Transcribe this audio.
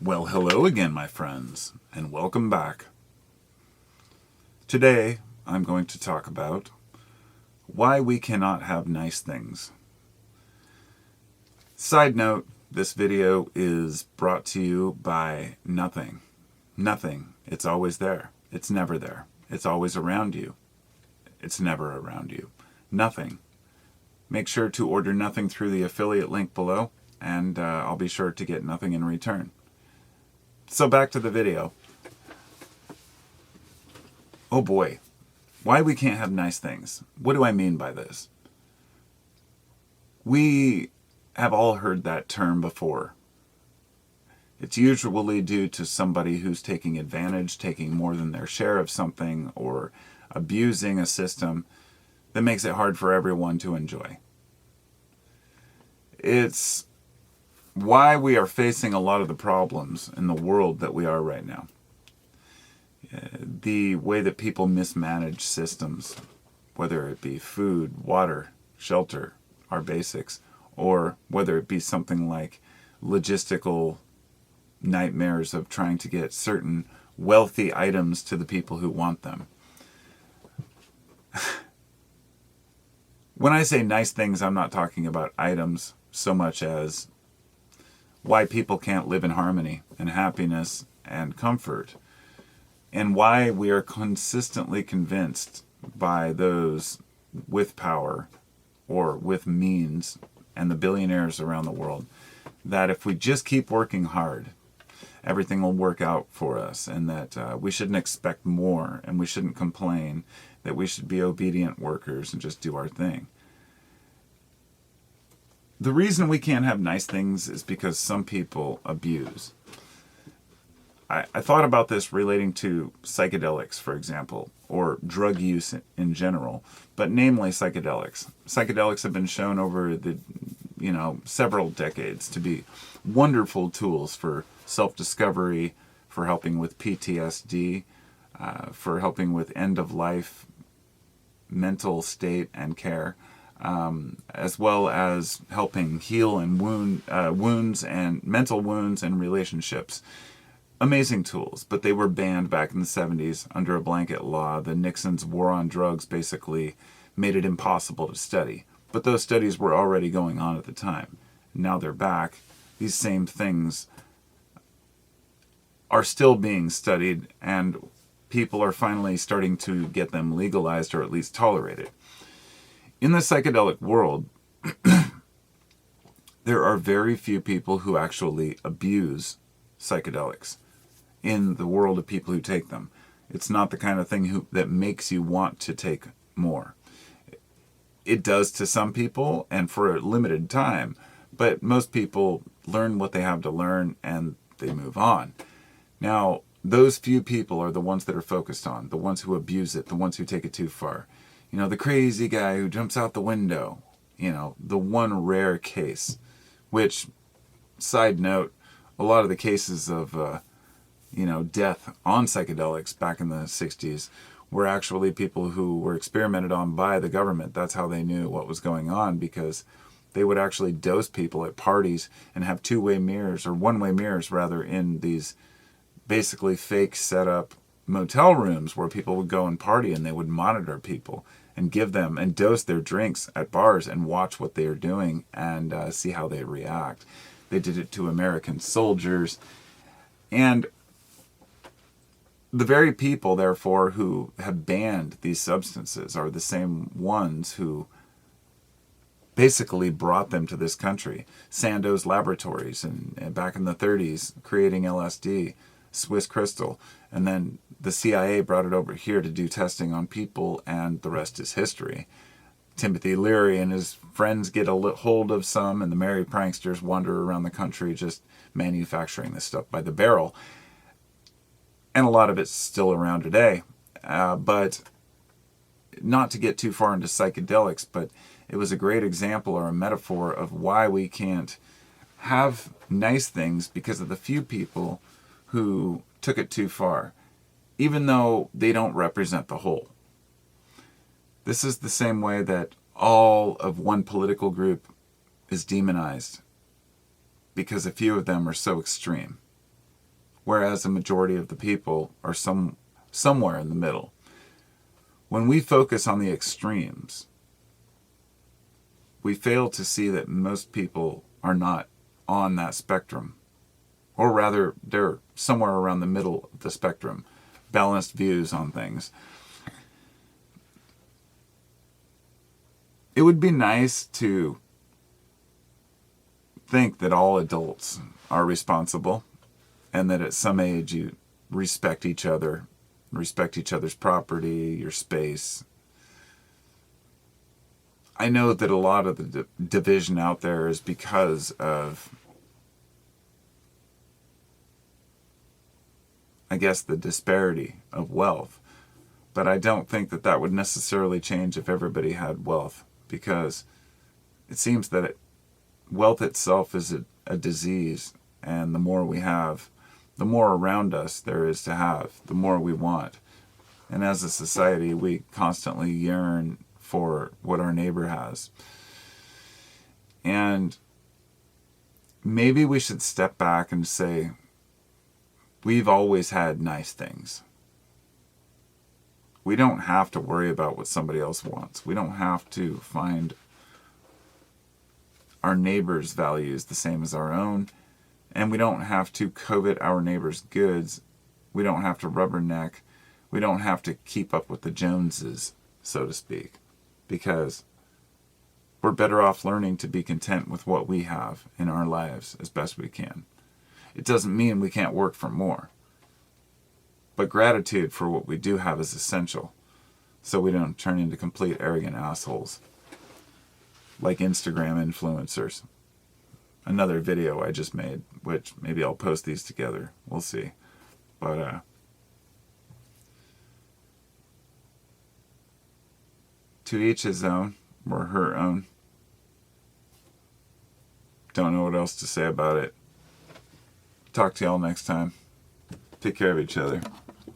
Well, hello again, my friends, and welcome back. Today, I'm going to talk about why we cannot have nice things. Side note, this video is brought to you by nothing. Nothing. It's always there. It's never there. It's always around you. It's never around you. Nothing. Make sure to order nothing through the affiliate link below, and I'll be sure to get nothing in return. So back to the video. Oh boy, why we can't have nice things. What do I mean by this? We have all heard that term before. It's usually due to somebody who's taking advantage, taking more than their share of something, or abusing a system that makes it hard for everyone to enjoy. It's why we are facing a lot of the problems in the world that we are right now. The way that people mismanage systems, whether it be food, water, shelter, our basics, or whether it be something like logistical nightmares of trying to get certain wealthy items to the people who want them. When I say nice things, I'm not talking about items so much as why people can't live in harmony and happiness and comfort, and why we are consistently convinced by those with power or with means and the billionaires around the world that if we just keep working hard, everything will work out for us, and that we shouldn't expect more and we shouldn't complain, that we should be obedient workers and just do our thing. The reason we can't have nice things is because some people abuse. I thought about this relating to psychedelics, for example, or drug use in general, but namely psychedelics. Psychedelics have been shown over the, several decades to be wonderful tools for self-discovery, for helping with PTSD, for helping with end-of-life mental state and care. As well as helping heal and wounds and mental wounds and relationships. Amazing tools, but they were banned back in the 70s under a blanket law. The Nixon's war on drugs basically made it impossible to study. But those studies were already going on at the time. Now they're back. These same things are still being studied, and people are finally starting to get them legalized or at least tolerated. In the psychedelic world, there are very few people who actually abuse psychedelics in the world of people who take them. It's not the kind of thing that makes you want to take more. It does to some people and for a limited time, but most people learn what they have to learn and they move on. Now, those few people are the ones that are focused on, the ones who abuse it, the ones who take it too far. The crazy guy who jumps out the window, the one rare case, which, side note, a lot of the cases of, death on psychedelics back in the 60s were actually people who were experimented on by the government. That's how they knew what was going on, because they would actually dose people at parties and have two-way mirrors, or one-way mirrors rather, in these basically fake set-up motel rooms where people would go and party, and they would monitor people and give them and dose their drinks at bars and watch what they are doing and see how they react. They did it to American soldiers. And the very people, therefore, who have banned these substances are the same ones who basically brought them to this country. Sandoz Laboratories, and back in the 30s, creating LSD, Swiss Crystal, and then the CIA brought it over here to do testing on people, and the rest is history. Timothy Leary and his friends get a hold of some, and the merry pranksters wander around the country just manufacturing this stuff by the barrel. And a lot of it's still around today. But not to get too far into psychedelics, but it was a great example or a metaphor of why we can't have nice things because of the few people who took it too far, even though they don't represent the whole. This is the same way that all of one political group is demonized because a few of them are so extreme. whereas the majority of the people are somewhere in the middle. When we focus on the extremes, we fail to see that most people are not on that spectrum. Or rather, they're somewhere around the middle of the spectrum. Balanced views on things. It would be nice to think that all adults are responsible and that at some age you respect each other, respect each other's property, your space. I know that a lot of the division out there is because of, I guess, the disparity of wealth. But I don't think that that would necessarily change if everybody had wealth, because it seems that wealth itself is a disease, and the more we have, the more around us there is to have, the more we want. And as a society, we constantly yearn for what our neighbor has. And maybe we should step back and say, we've always had nice things. We don't have to worry about what somebody else wants. We don't have to find our neighbor's values the same as our own. And we don't have to covet our neighbor's goods. We don't have to rubberneck. We don't have to keep up with the Joneses, so to speak. Because we're better off learning to be content with what we have in our lives as best we can. It doesn't mean we can't work for more. But gratitude for what we do have is essential, so we don't turn into complete arrogant assholes like Instagram influencers. Another video I just made, which maybe I'll post these together. We'll see. But to each his own, or her own. Don't know what else to say about it. Talk to y'all next time. Take care of each other.